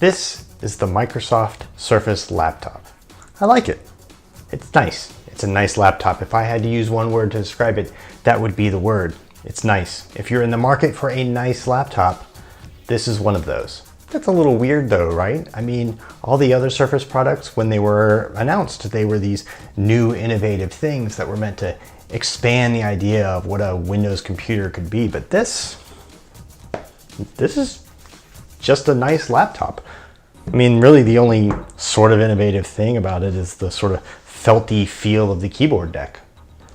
This is the Microsoft Surface laptop. I like it. It's nice. It's a nice laptop. If I had to use one word to describe it, that would be the word. It's nice. If you're in the market for a nice laptop, this is one of those. That's a little weird though, right? I mean, all the other Surface products, when they were announced, they were these new innovative things that were meant to expand the idea of what a Windows computer could be. But this is just a nice laptop. I mean, really the only sort of innovative thing about it is the sort of felty feel of the keyboard deck.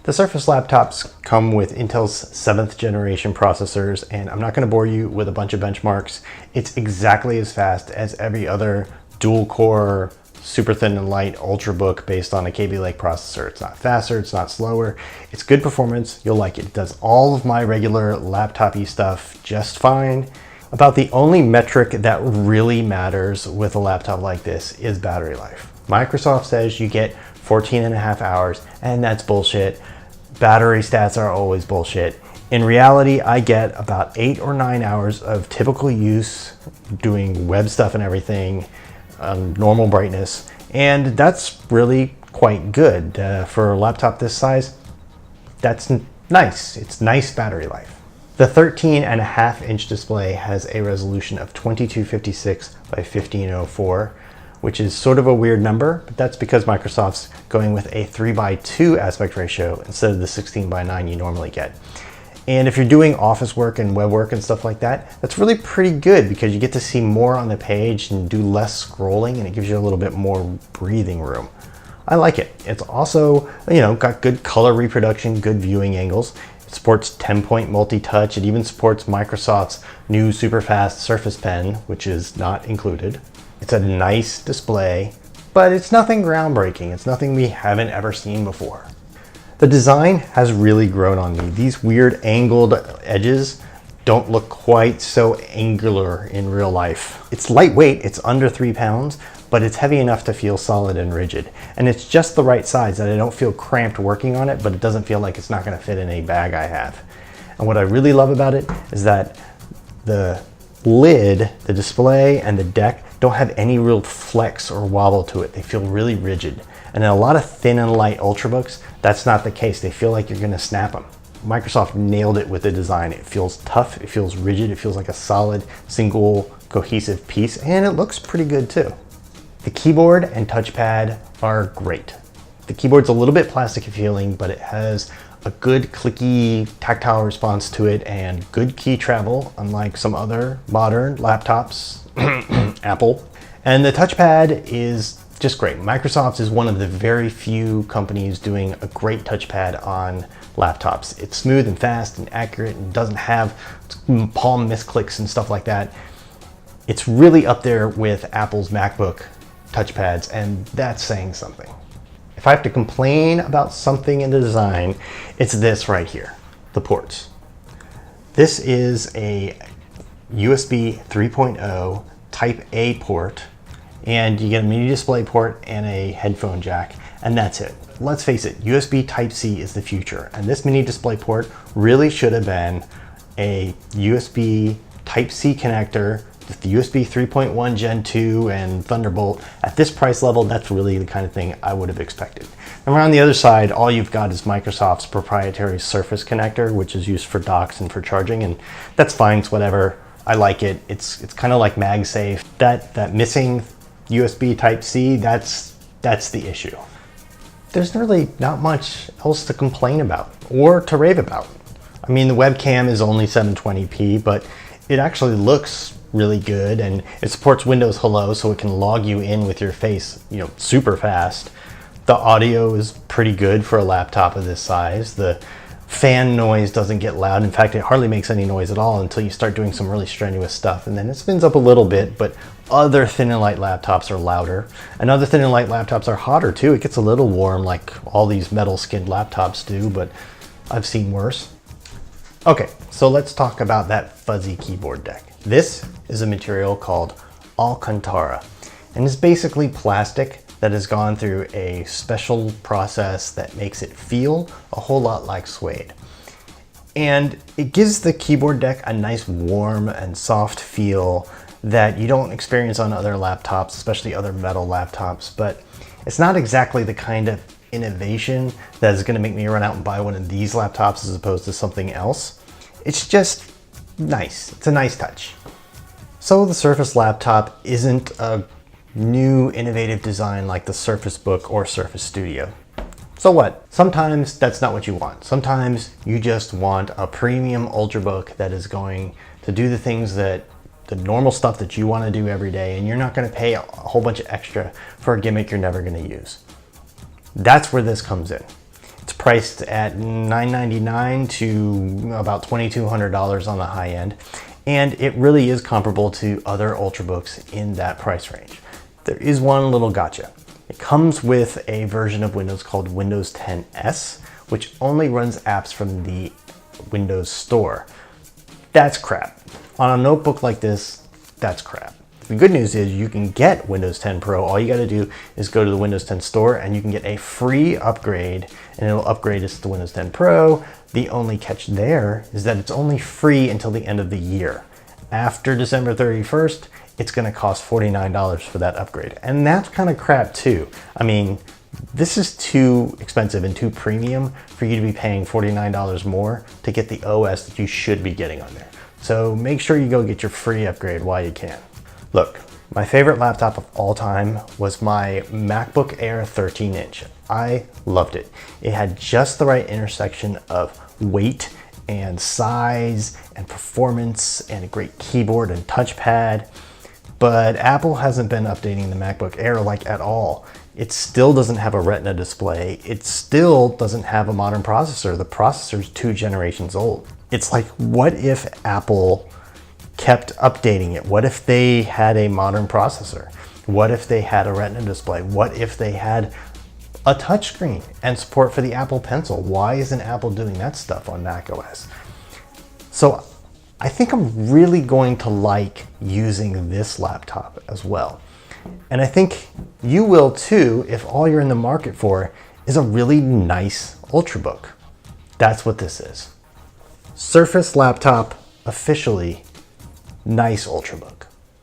The Surface laptops come with Intel's 7th generation processors, and I'm not going to bore you with a bunch of benchmarks. It's exactly as fast as every other dual-core, super thin and light Ultrabook based on a Kaby Lake processor. It's not faster, it's not slower. It's good performance, you'll like it. It does all of my regular laptop-y stuff just fine. About the only metric that really matters with a laptop like this is battery life. Microsoft says you get 14.5 hours, and that's bullshit. Battery stats are always bullshit. In reality, I get about 8 or 9 hours of typical use doing web stuff and everything on normal brightness, and that's really quite good. For a laptop this size, that's nice. It's nice battery life. The 13.5-inch display has a resolution of 2256 by 1504, which is sort of a weird number, but that's because Microsoft's going with a 3:2 aspect ratio instead of the 16:9 you normally get. And if you're doing office work and web work and stuff like that, that's really pretty good because you get to see more on the page and do less scrolling, and it gives you a little bit more breathing room. I like it. It's also, got good color reproduction, good viewing angles. It supports 10-point multi-touch. It even supports Microsoft's new super fast Surface Pen, which is not included. It's a nice display, but it's nothing groundbreaking. It's nothing we haven't ever seen before. The design has really grown on me. These weird angled edges don't look quite so angular in real life. It's lightweight, it's under 3 pounds, but it's heavy enough to feel solid and rigid. And it's just the right size that I don't feel cramped working on it, but it doesn't feel like it's not gonna fit in a bag I have. And what I really love about it is that the lid, the display, and the deck don't have any real flex or wobble to it. They feel really rigid. And in a lot of thin and light Ultrabooks, that's not the case. They feel like you're gonna snap them. Microsoft nailed it with the design. It feels tough, it feels rigid, it feels like a solid, single, cohesive piece, and it looks pretty good too. The keyboard and touchpad are great. The keyboard's a little bit plasticky feeling, but it has a good clicky tactile response to it and good key travel, unlike some other modern laptops, Apple. And the touchpad is just great. Microsoft is one of the very few companies doing a great touchpad on laptops. It's smooth and fast and accurate and doesn't have palm misclicks and stuff like that. It's really up there with Apple's MacBook touchpads, and that's saying something. If I have to complain about something in the design, it's this right here, the ports. This is a USB 3.0 Type A port, and you get a mini display port and a headphone jack, and that's it. Let's face it, USB Type-C is the future, and this mini display port really should have been a USB Type-C connector with the USB 3.1 Gen 2 and Thunderbolt. At this price level, that's really the kind of thing I would have expected. And around the other side, all you've got is Microsoft's proprietary Surface connector, which is used for docks and for charging, and that's fine, it's whatever. I like it. It's kind of like MagSafe. That missing USB Type-C, that's the issue. There's really not much else to complain about or to rave about. I mean, the webcam is only 720p, but it actually looks really good, and it supports Windows Hello, so it can log you in with your face, super fast. The audio is pretty good for a laptop of this size. The fan noise doesn't get loud. In fact, it hardly makes any noise at all until you start doing some really strenuous stuff, and then it spins up a little bit, but other thin and light laptops are louder, and other thin and light laptops are hotter too. It gets a little warm like all these metal skinned laptops do, but I've seen worse. Okay, so let's talk about that fuzzy keyboard deck. This is a material called Alcantara, and it's basically plastic that has gone through a special process that makes it feel a whole lot like suede. And it gives the keyboard deck a nice warm and soft feel that you don't experience on other laptops, especially other metal laptops, but it's not exactly the kind of innovation that is going to make me run out and buy one of these laptops as opposed to something else. It's just nice. It's a nice touch. So the Surface laptop isn't a new innovative design like the Surface Book or Surface Studio. So what? Sometimes that's not what you want. Sometimes you just want a premium Ultrabook that is going to do the things that the normal stuff that you want to do every day, and you're not going to pay a whole bunch of extra for a gimmick you're never going to use. That's where this comes in. It's priced at $999 to about $2,200 on the high end, and it really is comparable to other Ultrabooks in that price range. There is one little gotcha. It comes with a version of Windows called Windows 10 S, which only runs apps from the Windows Store. That's crap. On a notebook like this, that's crap. The good news is you can get Windows 10 Pro. All you got to do is go to the Windows 10 store and you can get a free upgrade, and it'll upgrade us to Windows 10 Pro. The only catch there is that it's only free until the end of the year. After December 31st, it's going to cost $49 for that upgrade. And that's kind of crap too. I mean, this is too expensive and too premium for you to be paying $49 more to get the OS that you should be getting on there. So make sure you go get your free upgrade while you can. Look, my favorite laptop of all time was my MacBook Air 13-inch. I loved it. It had just the right intersection of weight and size and performance and a great keyboard and touchpad. But Apple hasn't been updating the MacBook Air like at all. It still doesn't have a Retina display. It still doesn't have a modern processor. The processor's 2 generations old. It's like, what if Apple kept updating it? What if they had a modern processor? What if they had a Retina display? What if they had a touchscreen and support for the Apple Pencil? Why isn't Apple doing that stuff on macOS? So I think I'm really going to like using this laptop as well. And I think you will too if all you're in the market for is a really nice Ultrabook. That's what this is. Surface laptop, officially nice Ultrabook.